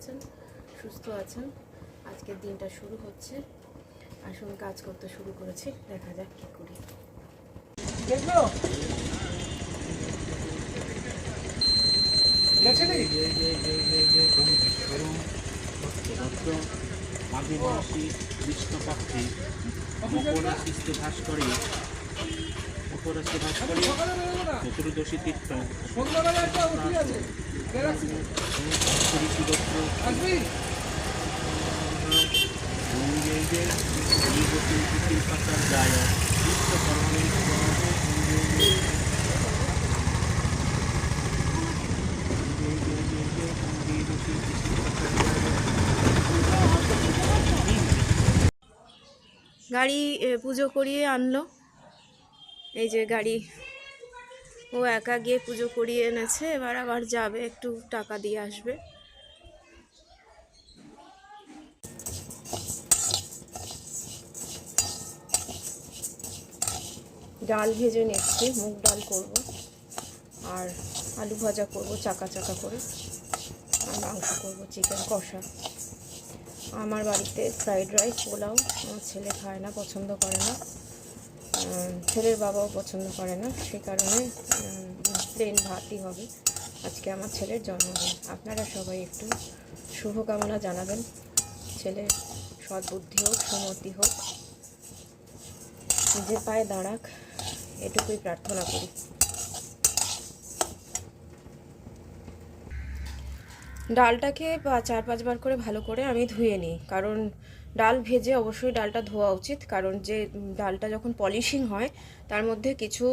আছেন, সুস্থ আছেন। আজকের দিনটা শুরু হচ্ছে, আসুন কাজ করতে শুরু করেছি, দেখা যাক কী করি। আদিবাসী কৃষ্ণপক্ষে মকরাশিস্তে ভাস করে চতুর্দশী তীর্থ গাড়ি পুজো করিয়ে আনলো, এই যে গাড়ি ও একা গিয়ে পুজো করিয়ে এনেছে, এবার আবার যাবে, একটু টাকা দিয়ে আসবে। ডাল ভেজে নিচ্ছি, মুগ ডাল করব আর আলু ভাজা করব চাকা চাকা করে, আর মাংস করব চিকেন কষা। আমার বাড়িতে ফ্রাইড রাইস পোলাও আমার ছেলে খায় না, পছন্দ করে না, ছেলের বাবাও পছন্দ করে না, সে কারণে প্লেন ভাতই হবে। আজকে আমার ছেলের জন্মদিন, আপনারা সবাই একটু শুভকামনা জানাবেন, ছেলের সদ্বুদ্ধি হোক, সুমতি হোক, নিজের পায়ে দাঁড়াক, এটুকুই প্রার্থনা করি। ডালটাকে 4-5 বার করে ভালো করে আমি ধুয়ে নিই, কারণ ডাল ভেজে অবশ্যই ডালটা ধোয়া উচিত, কারণ যে ডালটা যখন পলিশিং হয় তার মধ্যে কিছু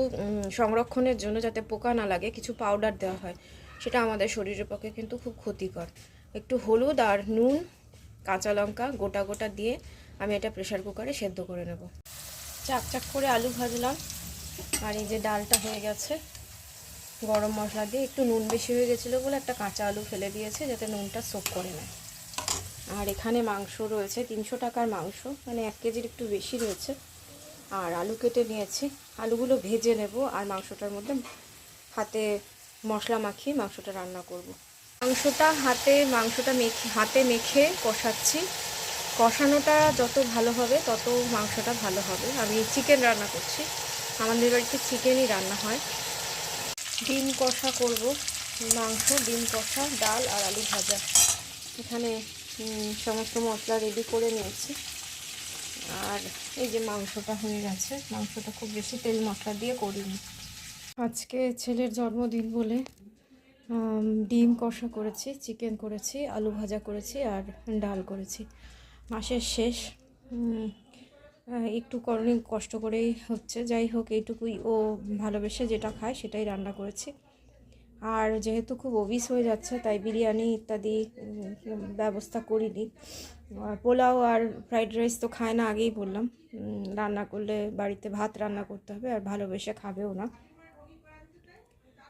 সংরক্ষণের জন্য, যাতে পোকা না লাগে, কিছু পাউডার দেওয়া হয়, সেটা আমাদের শরীরের পক্ষে কিন্তু খুব ক্ষতিকর। একটু হলুদ আর নুন, কাঁচা লঙ্কা গোটা গোটা দিয়ে আমি এটা প্রেশার কুকারে সেদ্ধ করে নেব। চাক করে আলু ভাজলাম, আর এই যে ডালটা হয়ে গেছে, গরম মশলা দিয়ে, একটু নুন বেশি হয়ে গেছিলো বলে একটা কাঁচা আলু ফেলে দিয়েছে যাতে নুনটা সোক করে নেয়। আর এখানে মাংস রয়েছে, 300 টাকার মাংস, মানে 1 কেজির একটু বেশি রয়েছে। আর আলু কেটে নিয়েছি, আলুগুলো ভেজে নেব, আর মাংসটার মধ্যে হাতে মশলা মাখিয়ে মাংসটা রান্না করব। হাতে মেখে কষাচ্ছি। কষানোটা যত ভালো হবে তত মাংসটা ভালো হবে। আমি চিকেন রান্না করছি, আমাদের বাড়িতে চিকেনই রান্না হয়। ডিম কষা করব, মাংস, ডিম কষা, ডাল আর আলু ভাজা। এখানে সমস্ত মশলা রেডি করে নিয়েছি, আর এই যে মাংসটা হয়ে গেছে। মাংসটা খুব বেশি তেল মশলা দিয়ে করিনি। আজকে ছেলের জন্মদিন বলে ডিম কষা করেছি, চিকেন করেছি, আলু ভাজা করেছি আর ডাল করেছি। মাসের শেষ, একটু কষ্ট করেই হচ্ছে, যাই হোক এইটুকুই, ও ভালোবেসে যেটা খায় সেটাই রান্না করেছি। আর যেহেতু খুব ওবিস হয়ে যাচ্ছে, তাই বিরিয়ানি ইত্যাদি ব্যবস্থা করিনি। পোলাও আর ফ্রাইড রাইস তো খায় না, আগেই বললাম। রান্না করলে বাড়িতে ভাত রান্না করতে হবে, আর ভালোবেসে খাবেও না।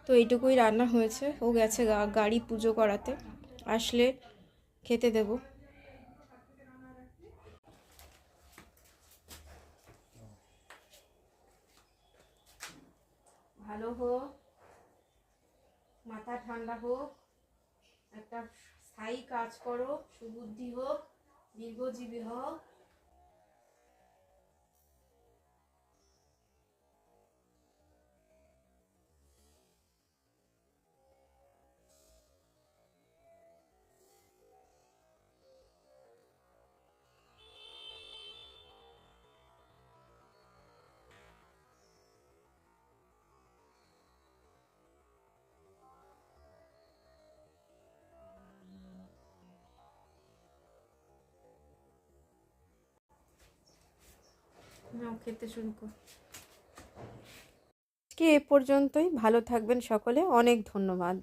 তো এইটুকুই রান্না হয়েছে। ও গেছে গাড়ি পুজো করাতে, আসলে খেতে দেব। ভালো হোক, মাথা ঠান্ডা হোক, একটা স্থায়ী কাজ করো, সুবুদ্ধি হোক, দীর্ঘজীবী হোক। নাও খেতে শুরু কর। আজকে এ পর্যন্তই, ভালো থাকবেন সকলে, অনেক ধন্যবাদ।